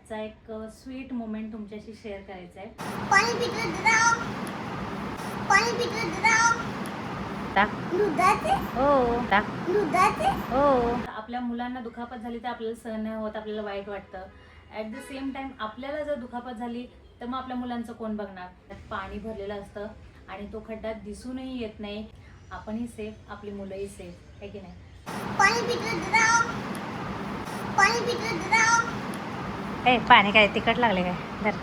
आजचा एक sweet moment तुमच्याशी शेअर करायचा आहे. पाणी पिकलं राव, पाणी पिकलं राव. दुधाचे दुधाचे आपल्या मुलांना दुखापत झाली तर आपल्याला सहन नाही होत, आपल्याला वाईट वाटतं. ॲट द सेम टाइम आपल्याला जर दुखापत झाली तर मग आपल्या मुलांचं कोण बघणार. त्यात पाणी भरलेलं असतं आणि तो खड्डा दिसूनही येत नाही. आपणही सेफ, आपली मुलंही सेफ आहे की नाही. पाणी पिकलं राव, पाणी पिकलं राव. ए पाणी काय तिखट लागले काय धर.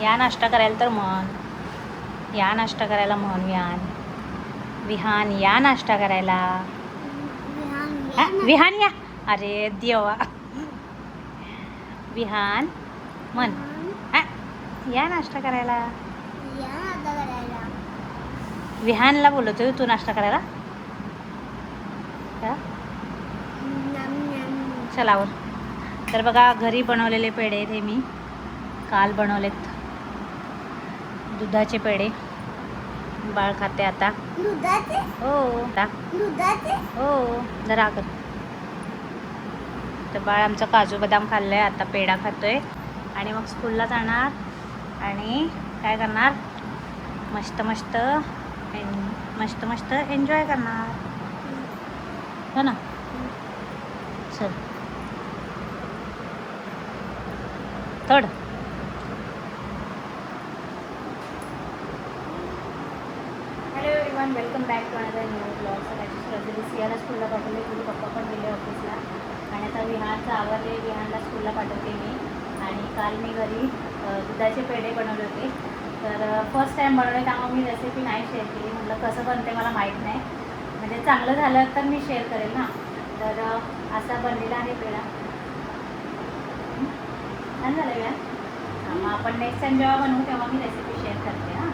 या नाश्ता करायला तर म्हण, या नाश्ता करायला म्हण. विहान या नाश्ता करायला. विहान या. अरे देवा, विहान म्हण. या नाश्ता करायला. विहानला बोलतोय तू नाश्ता करायला. चलावर. तर बघा, घरी बनवलेले पेढे हे मी काल बनवलेत. दुधाचे पेढे बाळ खाते आता. दुधाचे हो दुधाचे हो जरा कर. तर बाळ आमचं काजू बदाम खाल्लंय, आता पेढा खातोय आणि मग स्कूलला जाणार आणि काय करणार, मस्त मस्त मस्त मस्त एन्जॉय करणार हो ना. चल तोड. Hello everyone, welcome back to another new blog. सगळ्याची श्रद्धेने सियाला स्कूलला पाठवले, तुझे पप्पा पण गेले ऑफिसला आणि आता विहानचं आवडले. विहानला स्कूलला पाठवते मी. आणि काल मी घरी दुधाचे पेढे बनवले होते. तर फर्स्ट टाईम बनवले त्यामुळे मी रेसिपी नाही शेअर केली. म्हटलं कसं बनते मला माहीत नाही, म्हणजे चांगलं झालं तर मी शेअर करेल ना. तर असा बनलेला आहे पेढा. छान झालं विहान. मग आपण नेक्स्ट टाईम जेव्हा बनवू तेव्हा मी रेसिपी शेअर करते. हां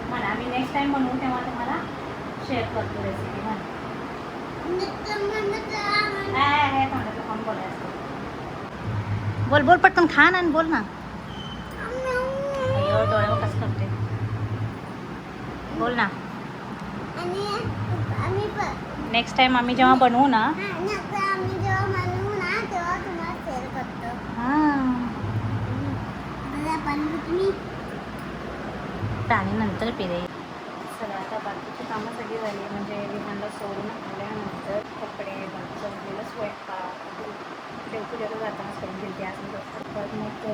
म्हणा, आम्ही नेक्स्ट टाईम बनवू तेव्हा तुम्हाला शेअर करतो रेसिपी. म्हणा काय तोंडाचं कोण बोलायचं. बोल बोल पटकन खा ना, बोल ना. अय्यो डोळ्यावर कसं करते, बोल ना. नेक्स्ट टाइम आम्ही जेव्हा बनवू ना आणि नंतर पिरे. चला आता बाकीची कामं सगळी झाली, म्हणजे विहानला सोडून आल्यानंतर कपडे बनवलेलं स्वयंपाक देवपूजेला जातानाच करून घेते. आज परत मग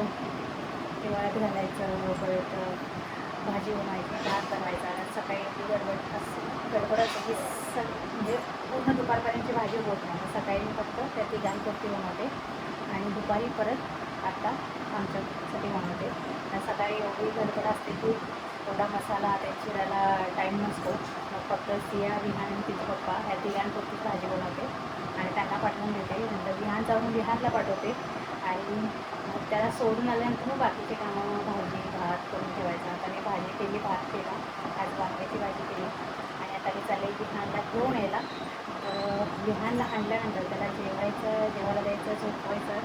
हिवाळ्यात घालायचं, परत भाजी बनवायची, भात बनवायचा. सकाळी आपली गडबड असते की म्हणजे पूर्ण दुपारपर्यंतची भाजी होत नाही. सकाळी मी फक्त त्या तिघांपुरती बनवते आणि दुपारी परत आता आमच्यासाठी बनवते. सकाळी एवढी गडबड असते की एवढा मसाला त्या चिरायला टाईम नसतो. मग फक्त सिया, विहान आणि तिचे पप्पा ह्या तिघांपुरतीच भाजी बनवते आणि त्यांना पाठवून देते. नंतर विहान जाऊन विहानला पाठवते आणि मग त्याला सोडून आल्यानंतर मग बाकीचे कामं, भाजी भात करून ठेवायचा. आता मी भाजी केली, भात केला, आज वांग्याची भाजी केली आणि आता मी चालले विहानला घेऊन यायला. विहानला आणल्यानंतर त्याला जेवायला द्यायचं, झोपवायचं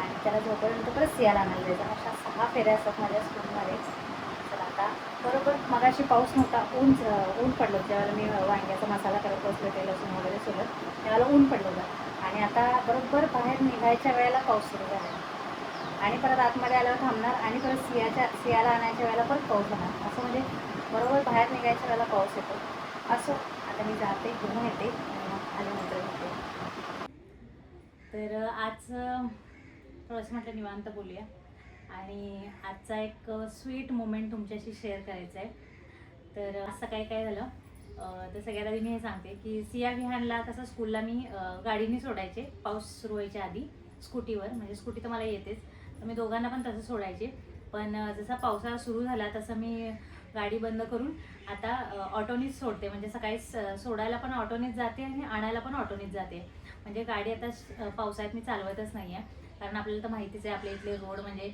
आणि त्याला झोपल्यानंतर परत सियाला आणायला द्यायचं. अशा 6 फेऱ्या असतात माझ्या स्कूलमध्ये. तर आता बरोबर मगाशी पाऊस नव्हता, ऊन पडलं ज्यावेळेला मी वांग्याचा मसाला करत बसले ते लसूण वगैरे सोबत, त्यावेळेला ऊन पडलं होतं आणि आता बरोबर बाहेर निघायच्या वेळेला पाऊस सुरू झाला आणि परत आतमध्ये आल्यावर थांबणार आणि परत सियाला आणायच्या वेळेला परत पाऊस होणार. असं म्हणजे बरोबर बाहेर निघायच्या वेळेला पाऊस येतो. असो, आता मी जाते, घेऊन येते आल्यानंतर येते. तर आज थोडंसं म्हटलं निवांत बोलूया आणि आजचा एक स्वीट मोमेंट तुमच्याशी शेअर करायचा आहे. तर आज सकाळी काय झालं, तर सगळ्यात आधी मी हे सांगते की सिया विहानला कसं स्कूलला मी गाडीने सोडायचे पाऊस सुरू व्हायच्या आधी, स्कूटीवर. म्हणजे स्कूटी तर मला येतेच, तर मी दोघांना पण तसं सोडायचे. पण जसा पावसाळा सुरू झाला तसं मी गाडी बंद करून आता ऑटोनीच सोडते. म्हणजे सकाळी सोडायला पण ऑटोनीच जाते आणि आणायला पण ऑटोनीच जाते. म्हणजे गाडी आता पावसाळ्यात मी चालवतच नाही आहे, कारण आपल्याला तर माहितीच आहे आपल्या इथले रोड, म्हणजे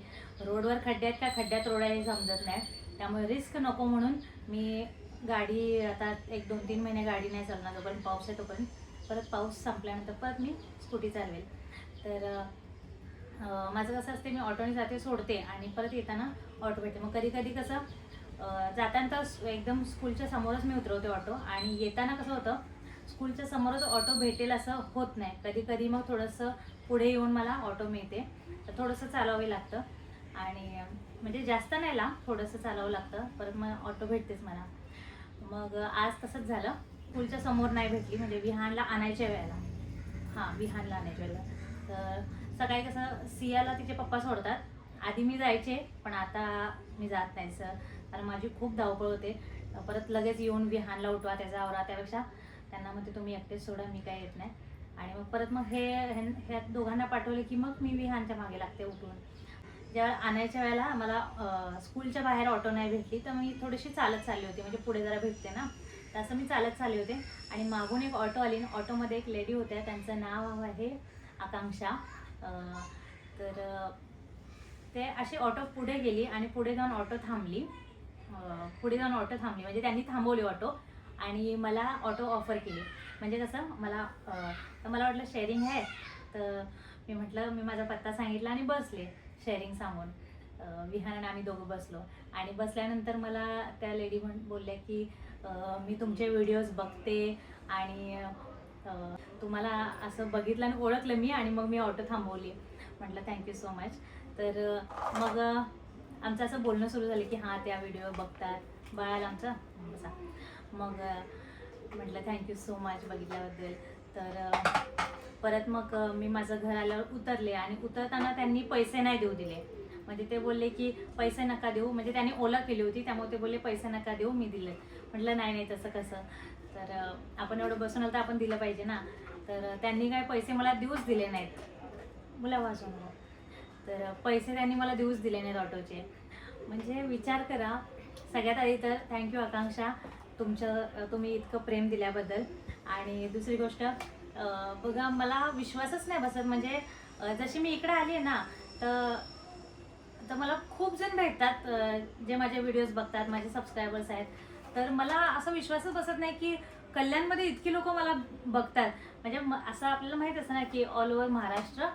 रोडवर खड्डे आहेत का खड्ड्यात रोड आहे हे समजत नाही. त्यामुळे रिस्क नको म्हणून मी गाडी आता 1-2-3 महिने गाडी नाही चालणार जोपर्यंत पाऊस आहे तोपर्यंत. परत पाऊस संपल्यानंतर परत मी स्कूटी चालवेल. तर माझं कसं असते, मी ऑटोने जाते, सोडते आणि परत येताना ऑटो भेटते. मग कधी कधी कसं जाताना तर एकदम स्कूलच्या समोरच मी उतरवते ऑटो आणि येताना कसं होतं स्कूलच्या समोरच ऑटो भेटेल असं होत नाही. कधी कधी मग थोडंसं पुढे येऊन मला ऑटो मिळते, तर थोडंसं चालावं लागतं. आणि म्हणजे जास्त नाही लांब, थोडंसं चालावं लागतं, परत मग ऑटो भेटतेच मला. मग आज तसंच झालं, स्कूलच्या समोर नाही भेटली, म्हणजे विहानला आणायच्या वेळेला. विहानला आणायच्या वेळेला. तर सकाळी कसं सियाला तिचे पप्पा सोडतात, आधी मी जायचे, पण आता मी जात नाही सर, कारण माझी खूप धावपळ होते. परत लगेच येऊन विहानला उठवा, त्याचा आवरा, त्यापेक्षा त्यांना म्हणते तुम्ही एकटेच सोडा, मी काय येत नाही. आणि मग परत मग ह्या दोघांना पाठवले की मग मी विहानच्या मागे लागते उठून. ज्या आणायच्या वेळेला मला स्कूलच्या बाहेर ऑटो नाही भेटली, तर मी थोडीशी चालत चालली होती, म्हणजे पुढे जरा भेटते ना, तर असं मी चालत चालले होते. आणि मागून एक ऑटो आली, ऑटोमध्ये एक लेडी होत्या, त्यांचं नाव आहे आकांक्षा. तर ते अशी ऑटो पुढे गेली आणि पुढे जाऊन ऑटो थांबली. म्हणजे त्यांनी थांबवली ऑटो आणि मला ऑटो ऑफर केली. म्हणजे कसं तर मला वाटलं शेअरिंग आहे, तर मी म्हटलं, मी माझा पत्ता सांगितला आणि बसले शेअरिंग सांगून. विहान आणि आम्ही दोघं बसलो. आणि बसल्यानंतर मला त्या लेडी बोलल्या की मी तुमचे व्हिडिओज बघते आणि तुम्हाला असं बघितलं आणि ओळखलं मी, आणि मग मी ऑटो थांबवली. म्हटलं थँक्यू सो मच. तर मग आमचं असं बोलणं सुरू झालं की हां त्या व्हिडिओ बघतात, बाळाला आमचा बसा. मग म्हटलं थँक्यू सो मच बघितल्याबद्दल. तर परत मग मी माझं घर आल्यावर उतरले, आणि उतरताना त्यांनी पैसे नाही देऊ दिले. म्हणजे ते बोलले की पैसे नका देऊ, म्हणजे त्यांनी ओला केली होती, त्यामुळे ते बोलले पैसे नका देऊ, मी दिले. म्हटलं नाही तसं कसं, तर आपण एवढं बसून आलं तर आपण दिलं पाहिजे ना. तर त्यांनी काय पैसे मला देऊच दिले नाहीत, मुला वाचून. तर पैसे त्यांनी मला देऊच दिले नाहीत ऑटोचे. म्हणजे विचार करा. सगळ्यात आधी तर थँक्यू आकांक्षा, तुम्ही इतकं प्रेम दिल्याबद्दल. आणि दुसरी गोष्ट, बघा मला विश्वासच नाही बसत. म्हणजे जशी मी इकडे आली आहे ना, तर मला खूप जण भेटतात जे माझे व्हिडिओज बघतात, माझे सबस्क्रायबर्स आहेत. तर मला असं विश्वासच बसत नाही की कल्याणमध्ये इतकी लोक मला बघतात. म्हणजे असं आपल्याला माहीत असतं ना की ऑल ओव्हर महाराष्ट्र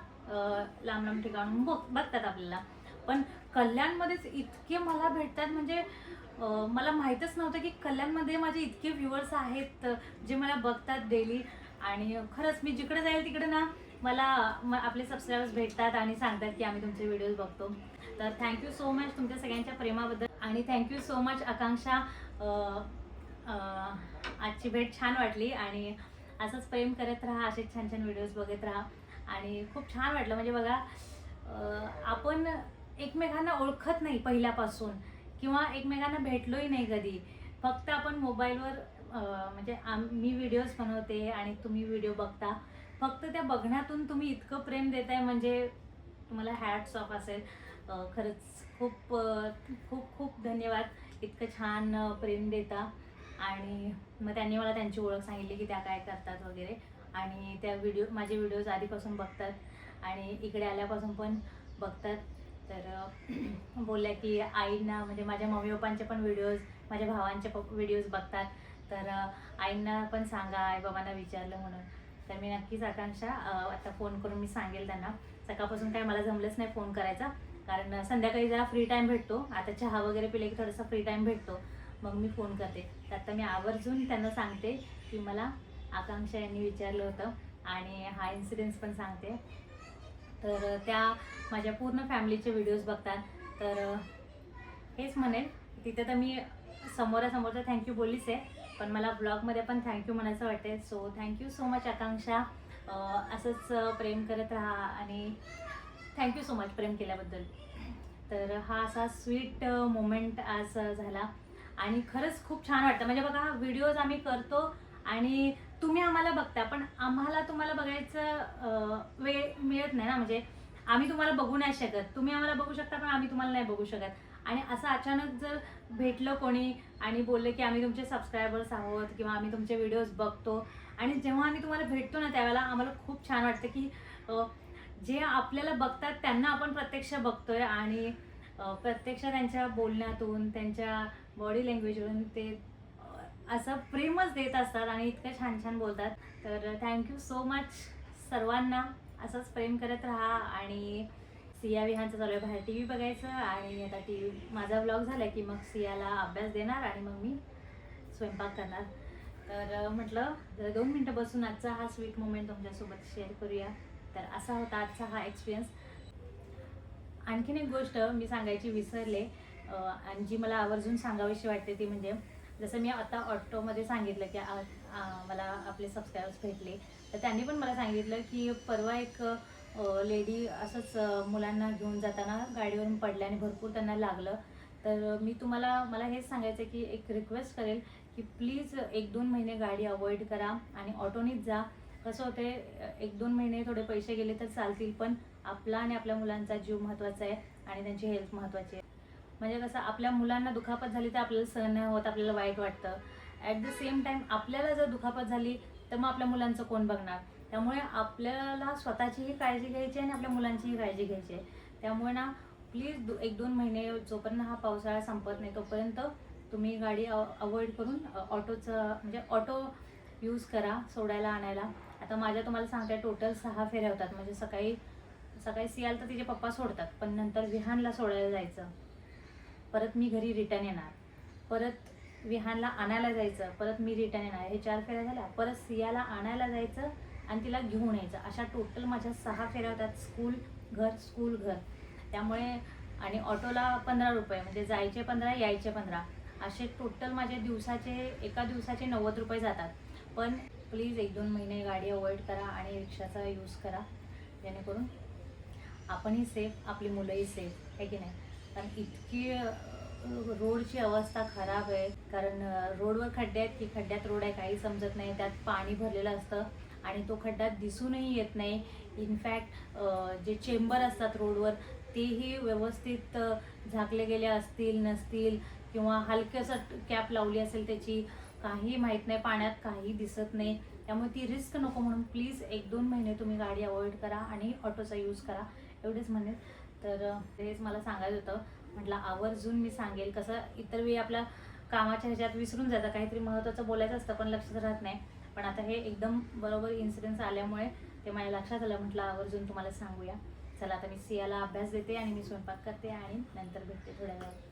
लांब लांब ठिकाणून बघतात आपल्याला, पण कल्याणमध्येच इतके मला भेटतात. म्हणजे मला माहीतच नव्हतं की कल्याणमध्ये माझे इतके व्ह्युअर्स आहेत जे मला बघतात डेली. आणि खरंच मी जिकडे जाईल तिकडे ना मला आपले सबस्क्रायबर्स भेटतात आणि सांगतात की आम्ही तुमचे व्हिडिओज बघतो. तर थँक्यू सो मच तुमच्या सगळ्यांच्या प्रेमाबद्दल. आणि थँक्यू सो मच आकांक्षा. आजची भेट छान वाटली, आणि असंच प्रेम करत राहा, असे छान छान व्हिडिओज बघत राहा. आणि खूप छान वाटलं. म्हणजे बघा, आपण एकमेकांना ओळखत नाही पहिल्यापासून, किंवा एकमेकांना भेटलोही नाही कधी. फक्त आपण मोबाईलवर म्हणजे मी व्हिडिओज बनवते आणि तुम्ही व्हिडिओ बघता. फक्त त्या बघण्यातून तुम्ही इतकं प्रेम देताय, म्हणजे तुम्हाला हॅट्स ऑफ असेल. खरंच खूप खूप खूप धन्यवाद, इतकं छान प्रेम देता. आणि मग त्यांनी मला त्यांची ओळख सांगितली की त्या काय करतात वगैरे. आणि त्या माझे व्हिडिओज आधीपासून बघतात आणि इकडे आल्यापासून पण बघतात. तर बोलल्या की आईंना, म्हणजे माझ्या मम्मी पप्पांचे पण व्हिडिओज, माझ्या भावांचे व्हिडिओज बघतात, तर आईंना पण सांगा, आई बाबांना विचारलं म्हणून. तर मी नक्कीच आकांक्षा आता फोन करून मी सांगेल त्यांना. सकाळपासून काय मला जमलंच नाही फोन करायचा, कारण संध्याकाळी जरा फ्री टाईम भेटतो. आता चहा वगैरे पिले की थोडासा फ्री टाईम भेटतो, मग मी फोन करते. तर आता मी आवर्जून त्यांना सांगते की मला आकांक्षा यांनी विचारलं होतं, आणि हा इन्सिडेन्स पण सांगते. तर त्या माझ्या पूर्ण फॅमिलीचे व्हिडिओज बघतात. तर हेच म्हणेन, तिथे तर मी समोरासमोर थँक्यू बोललीच आहे, पण मला ब्लॉगमध्ये पण थँक्यू म्हणायचं वाटते. सो थँक्यू सो मच आकांक्षा. असंच प्रेम करत राहा, आणि थँक्यू सो मच प्रेम केल्याबद्दल. तर हा असा स्वीट मोमेंट आज झाला, आणि खरंच खूप छान वाटतं. म्हणजे बघा, व्हिडिओज आम्ही करतो आणि तुम्ही आम्हाला बघता, पण आम्हाला तुम्हाला बघायचं वेळ मिळत नाही ना. म्हणजे आम्ही तुम्हाला बघू नाही शकत, तुम्ही आम्हाला बघू शकता पण आम्ही तुम्हाला नाही बघू शकत. आणि असं अचानक जर भेटलं कोणी आणि बोलले की आम्ही तुमचे सबस्क्रायबर्स आहोत किंवा आम्ही तुमचे व्हिडिओज बघतो, आणि जेव्हा आम्ही तुम्हाला भेटतो ना त्यावेळेला आम्हाला खूप छान वाटतं की जे आपल्याला बघतात त्यांना आपण प्रत्यक्ष बघतोय, आणि प्रत्यक्ष त्यांच्या बोलण्यातून, त्यांच्या बॉडी लँग्वेजवरून ते असं प्रेमच देत असतात आणि इतकं छान छान बोलतात. तर थँक्यू सो मच सर्वांना. असंच प्रेम करत राहा. आणि सिया विहानचं चालू आहे बाहेर TV बघायचं, आणि आता माझा व्लॉग झाला की मग सियाला अभ्यास देणार आणि मग मी स्वयंपाक करणार. तर म्हटलं 2 मिनटं बसून आजचा हा स्वीट मोमेंट तुमच्यासोबत शेअर करूया. तर असा होता आजचा हा एक्सपिरियन्स. आणखीन एक गोष्ट मी सांगायची विसरले आणि जी मला आवर्जून सांगावीशी वाटते ती म्हणजे जसं मी आता ऑटोमध्ये सांगितलं की मला आपले सबस्क्रायबर्स भेटले, तर त्यांनी पण मला सांगितलं की परवा एक लेडी असंच मुलांना घेऊन जाताना गाडीवरून पडल्या आणि भरपूर त्यांना लागलं. तर मला हेच सांगायचं आहे की एक रिक्वेस्ट करेल की प्लीज 1-2 महिने गाडी अवॉइड करा आणि ऑटोनीच जा. कसं होते 1-2 महिने थोडे पैसे गेले तर चालतील, पण आपला आणि आपल्या मुलांचा जीव महत्त्वाचा आहे आणि त्यांची हेल्थ महत्त्वाची आहे. म्हणजे कसं आपल्या मुलांना दुखापत झाली तर आपल्याला सहन नाही होत, आपल्याला वाईट वाटतं. ॲट द सेम टाईम आपल्याला जर दुखापत झाली तर मग आपल्या मुलांचं कोण बघणार. त्यामुळे आपल्याला स्वतःचीही काळजी घ्यायची आहे आणि आपल्या मुलांचीही काळजी घ्यायची आहे. त्यामुळे ना प्लीज 1-2 महिने जोपर्यंत हा पावसाळा संपत नाही तोपर्यंत तुम्ही गाडी अवॉइड करून ऑटोचं म्हणजे ऑटो यूज करा सोडायला आणायला. आता माझ्या तुम्हाला सांगते टोटल 6 फेऱ्या होतात. म्हणजे सकाळी सियाल तर तिचे पप्पा सोडतात, पण नंतर विहानला सोडायला जायचं, परत मी घरी रिटर्न येणार, परत विहानला आणायला जायचं, परत मी रिटर्न येणार. हे 4 फेऱ्या झाल्या. परत सियाला आणायला जायचं आणि तिला घेऊन यायचं. अशा टोटल माझ्या 6 फेऱ्या होतात. स्कूल घर. त्यामुळे आणि ऑटोला 15 रुपये म्हणजे जायचे 15 यायचे 15 असे टोटल माझे एका दिवसाचे 90 रुपये जातात. पण प्लीज 1-2 महिने गाडी अवॉइड करा आणि रिक्षाचा यूज करा, जेणेकरून आपणही सेफ, आपली मुलंही सेफ आहे की नाही. कारण इतकी रोडची अवस्था खराब आहे. कारण रोडवर खड्डे आहेत की खड्ड्यात रोड आहे काही समजत नाही. त्यात पाणी भरलेलं असतं आणि तो खड्डा दिसूनही येत नाही. इनफॅक्ट जे चेंबर असतात रोडवर तेही व्यवस्थित झाकले गेले असतील नसतील किंवा हलकंसं कॅप लावली असेल त्याची, काही माहीत नाही. पाण्यात काही दिसत नाही. त्यामुळे ती रिस्क नको म्हणून प्लीज 1-2 महिने तुम्ही गाडी अवॉइड करा आणि ऑटोचा यूज करा, एवढेच म्हणेन. तर हेच मला सांगायचं होतं. म्हटलं आवर्जून मी सांगेल. कसं इतर वेळी आपल्या कामाच्या ह्याच्यात विसरून जातं, काहीतरी महत्त्वाचं बोलायचं असतं पण लक्षात राहत नाही. पण आता हे एकदम बरोबर इन्सिडेन्स आल्यामुळे ते माझ्या लक्षात आलं. म्हटलं आवर्जून तुम्हाला सांगूया. चला आता मी सियाला अभ्यास देते आणि मी स्वयंपाक करते आणि नंतर भेटते थोड्या वेळात.